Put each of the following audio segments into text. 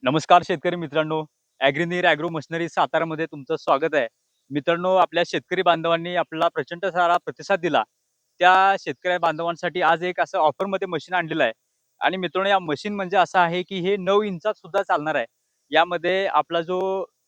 नमस्कार शेतकरी मित्रांनो. ॲग्रीनीर ॲग्रो मशिनरी सातारामध्ये तुमचं स्वागत आहे. मित्रांनो, आपल्या शेतकरी बांधवांनी आपला प्रचंड सारा प्रतिसाद दिला. त्या शेतकरी बांधवांसाठी आज एक असं ऑफरमध्ये मशीन आणलेलं आहे. आणि मित्रांनो, या मशीन म्हणजे असं आहे की हे 9 इंचात सुद्धा चालणार आहे. यामध्ये आपला जो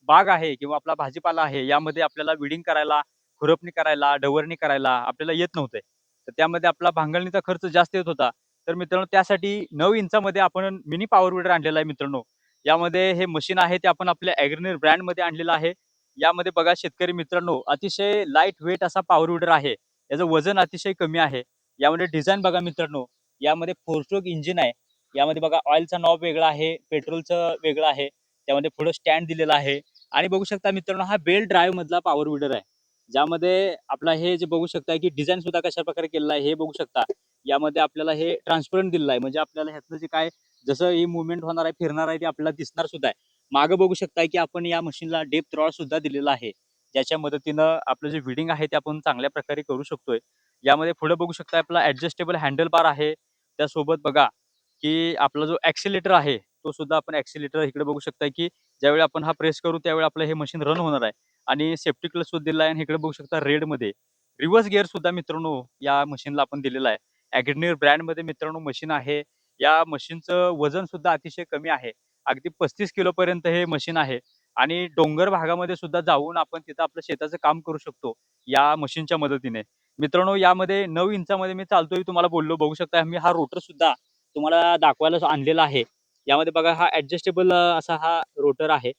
बाग आहे किंवा आपला भाजीपाला आहे, यामध्ये आपल्याला विडिंग करायला, खुरपणी करायला, डवरणी करायला आपल्याला येत नव्हते. तर त्यामध्ये आपला भांगलणीचा खर्च जास्त येत होता. तर मित्रांनो, त्यासाठी 9 इंचामध्ये आपण मिनी पॉवर वीडर आणलेला आहे मित्रांनो. यामध्ये हे मशीन आहे ते आपण आपल्या ॲग्रीनीर ब्रँडमध्ये आणलेलं आहे. यामध्ये बघा शेतकरी मित्रांनो, अतिशय लाईट वेट असा पॉवर वीडर आहे. याचं वजन अतिशय कमी आहे. यामध्ये डिझाइन बघा मित्रांनो, यामध्ये 4 स्ट्रोक इंजिन आहे. यामध्ये बघा ऑइलचा नॉब वेगळा आहे, पेट्रोलचं वेगळं आहे. त्यामध्ये पुढं स्टँड दिलेला आहे आणि बघू शकता मित्रांनो, हा बेल्ट ड्राईव्ह मधला पॉवर वीडर आहे. ज्यामध्ये आपला हे जे बघू शकता की डिझाइन सुद्धा कशाप्रकारे केलेलं आहे हे बघू शकता. यामध्ये आपल्याला हे ट्रान्सपरंट दिलेलं आहे. म्हणजे आपल्याला ह्यातलं जे काय जसं ही मूव्हमेंट होणार आहे, फिरणार आहे, ते आपल्याला दिसणार सुद्धा आहे. मागं बघू शकताय की आपण या मशीनला डेप्थ रॉड सुद्धा दिलेला आहे. ज्याच्या मदतीनं आपलं जे विडिंग आहे ते आपण चांगल्या प्रकारे करू शकतोय. यामध्ये पुढे बघू शकता आपला ॲडजस्टेबल हँडल बार आहे. त्यासोबत बघा की आपला जो ॲक्सिलेटर आहे, तो सुद्धा आपण ॲक्सिलेटर इकडे बघू शकता की ज्यावेळी आपण हा प्रेस करू त्यावेळी आपलं हे मशीन रन होणार आहे. आणि सेफ्टी क्लच सुद्धा दिला आहे आणि इकडे बघू शकता रेडमध्ये रिव्हर्स गिअर सुद्धा मित्रांनो या मशीनला आपण दिलेला आहे. ॲग्रीनीर ब्रँडमध्ये मित्रांनो मशीन आहे. या मशीनचं वजन सुद्धा अतिशय कमी आहे. अगदी 35 किलोपर्यंत हे मशीन आहे आणि डोंगर भागामध्ये सुद्धा जाऊन आपण तिथं आपलं शेताचं काम करू शकतो, या मशीनच्या मदतीने. मित्रांनो, यामध्ये 9 इंचामध्ये मी चालतोय तुम्हाला बोललो. बघू शकता मी हा रोटर सुद्धा तुम्हाला दाखवायला आणलेला आहे. यामध्ये बघा हा ॲडजस्टेबल असा हा रोटर आहे.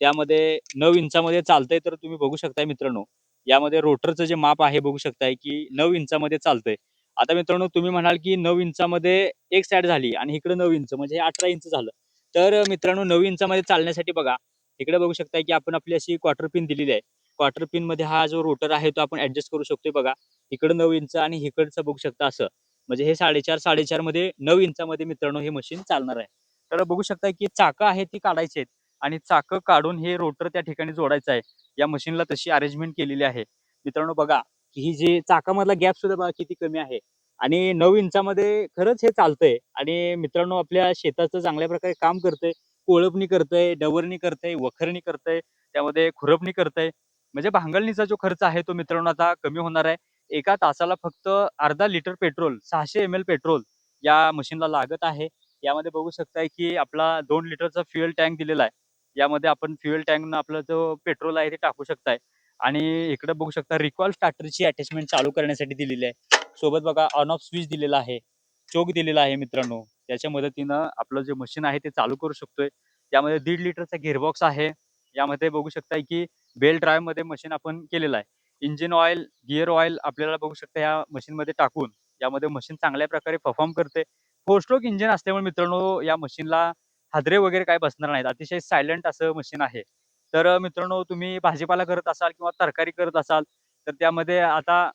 त्यामध्ये 9 इंचामध्ये चालतंय तर तुम्ही बघू शकताय मित्रांनो. यामध्ये रोटरचं जे माप आहे बघू शकताय की 9 इंचामध्ये चालतंय. आता मित्रांनो, तुम्ही म्हणाल की 9 इंचामध्ये एक साइड झाली आणि इकडे 9 इंच म्हणजे हे 18 इंच झालं. तर मित्रांनो, 9 इंचामध्ये चालण्यासाठी बघा, इकडे बघू शकताय की आपण आपली अशी क्वार्टर पिन दिलेली आहे. क्वार्टर पिनमध्ये हा जो रोटर आहे तो आपण ॲडजस्ट करू शकतोय बघा. इकडं 9 इंच आणि इकडचं बघू शकता असं. म्हणजे हे 4.5 मध्ये 9 इंचामध्ये मित्रांनो हे मशीन चालणार आहे. तर बघू शकताय की चाकं आहेत ती काढायची आहेत आणि चाकं काढून हे रोटर त्या ठिकाणी जोडायचं आहे. या मशीनला तशी अरेंजमेंट केलेली आहे. मित्रांनो बघा, ही जी चाकामधला गॅप सुद्धा बघा किती कमी आहे. आणि 9 इंचामध्ये खरंच हे चालतंय आणि मित्रांनो आपल्या शेताचं चांगल्या प्रकारे काम करतंय. कोळपणी करतंय, डवरणी करतंय, वखरणी करतंय, त्यामध्ये खुरपणी करतंय. म्हणजे भांगलणीचा जो खर्च आहे तो मित्रांनो आता कमी होणार आहे. एका तासाला फक्त अर्धा लिटर पेट्रोल, 600 एम-एल पेट्रोल या मशीनला लागत आहे. यामध्ये बघू शकताय की आपला 2 लिटरचा फ्युएल टँक दिलेला आहे. यामध्ये आपण फ्युएल टँकनं आपला जो पेट्रोल आहे ते टाकू शकताय. आणि इकडे बघू शकता रिकॉल स्टार्टरची अटॅचमेंट चालू करण्यासाठी दिलेली आहे. सोबत बघा ऑन ऑफ स्विच दिलेला आहे. चोक दिलेला आहे मित्रांनो. त्याच्या मदतीनं आपलं जे मशीन आहे ते चालू करू शकतोय. त्यामध्ये 1.5 लिटरचा गिअरबॉक्स आहे. यामध्ये बघू शकताय की बेल्ट ड्राईव्हमध्ये मशीन आपण केलेलं आहे. इंजिन ऑइल, गिअर ऑइल आपल्याला बघू शकता या मशीनमध्ये टाकून यामध्ये मशीन चांगल्या प्रकारे परफॉर्म करते. 4 स्ट्रोक इंजिन असल्यामुळे मित्रांनो या मशीनला हादरे वगैरे काही बसणार नाहीत. अतिशय सायलेंट असं मशीन आहे. तर मित्रांनो, तुम्ही भाजीपाला करत असाल किंवा तरकारी करत असाल, तर त्यामध्ये आता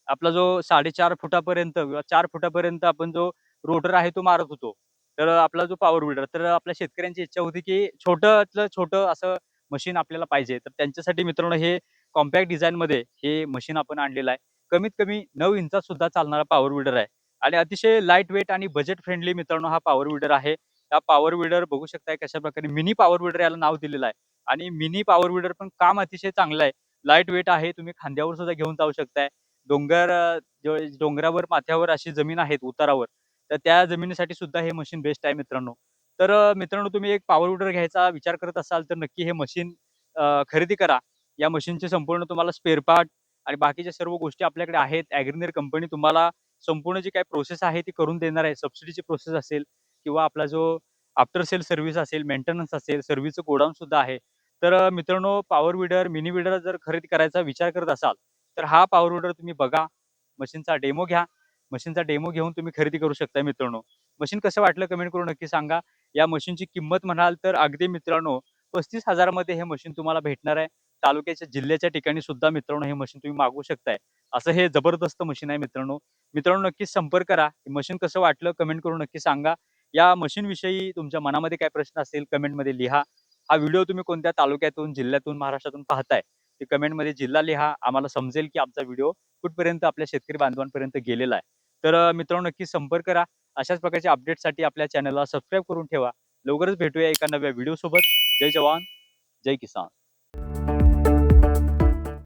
आपला जो 4.5 फुटापर्यंत किंवा 4 फुटापर्यंत आपण जो रोटर आहे तो मारत होतो. तर आपला जो पॉवर वीडर तर आपल्या शेतकऱ्यांची इच्छा होती, की छोट्यातलं छोटं असं मशीन आपल्याला पाहिजे. तर त्यांच्यासाठी मित्रांनो हे कॉम्पॅक्ट डिझाइनमध्ये हे मशीन आपण आणलेलं आहे. कमीत कमी 9 इंचात सुद्धा चालणारा पॉवर वीडर आहे आणि अतिशय लाईट वेट आणि बजेट फ्रेंडली मित्रांनो हा पॉवर वीडर आहे. हा पॉवर वीडर बघू शकताय कशाप्रकारे मिनी पॉवर वीडर याला नाव दिलेलं आहे आणि मिनी पॉवर वीडर पण काम अतिशय चांगलं आहे. लाईट वेट आहे. तुम्ही खांद्यावर सुद्धा घेऊन जाऊ शकताय. डोंगरावर, माथ्यावर अशी जमीन आहेत उतारावर, तर त्या जमिनीसाठी सुद्धा हे मशीन बेस्ट आहे मित्रांनो. तर मित्रांनो, तुम्ही एक पॉवर विडर घ्यायचा विचार करत असाल, तर नक्की हे मशीन खरेदी करा. या मशीनचे संपूर्ण तुम्हाला स्पेअर पार्ट आणि बाकीच्या सर्व गोष्टी आपल्याकडे आहेत. ॲग्रीनीर कंपनी तुम्हाला संपूर्ण जी काही प्रोसेस आहे ती करून देणार आहे. सबसिडीची प्रोसेस असेल किंवा आपला जो आफ्टर सेल सर्व्हिस असेल, मेंटेनन्स असेल, सर्व्हिसचं गोडाऊन सुद्धा आहे. तर मित्रांनो, पॉवर विडर, मिनी विडर जर खरेदी करायचा विचार करत असाल, तर हा पॉवर विडर तुम्ही बघा. मशीनचा डेमो घ्या. मशीनचा डेमो घेऊन तुम्ही खरेदी करू शकता मित्रांनो. मशीन कसं वाटलं कमेंट करून नक्की सांगा. या मशीनची किंमत म्हणाल तर अगदी मित्रांनो 35,000 मध्ये हे मशीन तुम्हाला भेटणार आहे. तालुक्याच्या, जिल्ह्याच्या ठिकाणी सुद्धा मित्रांनो हे मशीन तुम्ही मागवू शकताय. असं हे जबरदस्त मशीन आहे मित्रांनो. मित्रांनो, नक्कीच संपर्क करा. मशीन कसं वाटलं कमेंट करून नक्की सांगा. या मशीनविषयी तुमच्या मनामध्ये काय प्रश्न असेल कमेंटमध्ये लिहा. हा व्हिडिओ तुम्ही कोणत्या तालुक्यातून, जिल्ह्यातून, महाराष्ट्रातून पाहताय, ते कमेंटमध्ये जिल्हा लिहा. आम्हाला समजेल की आमचा व्हिडिओ कुठपर्यंत आपल्या शेतकरी बांधवांपर्यंत गेलेला आहे. तर मित्रांनो, नक्की संपर्क करा. अशाच प्रकारच्या अपडेटसाठी आपल्या चॅनलला सबस्क्राईब करून ठेवा. लवकरच भेटूया एका नव्या व्हिडिओ सोबत. जय जवान, जय किसान.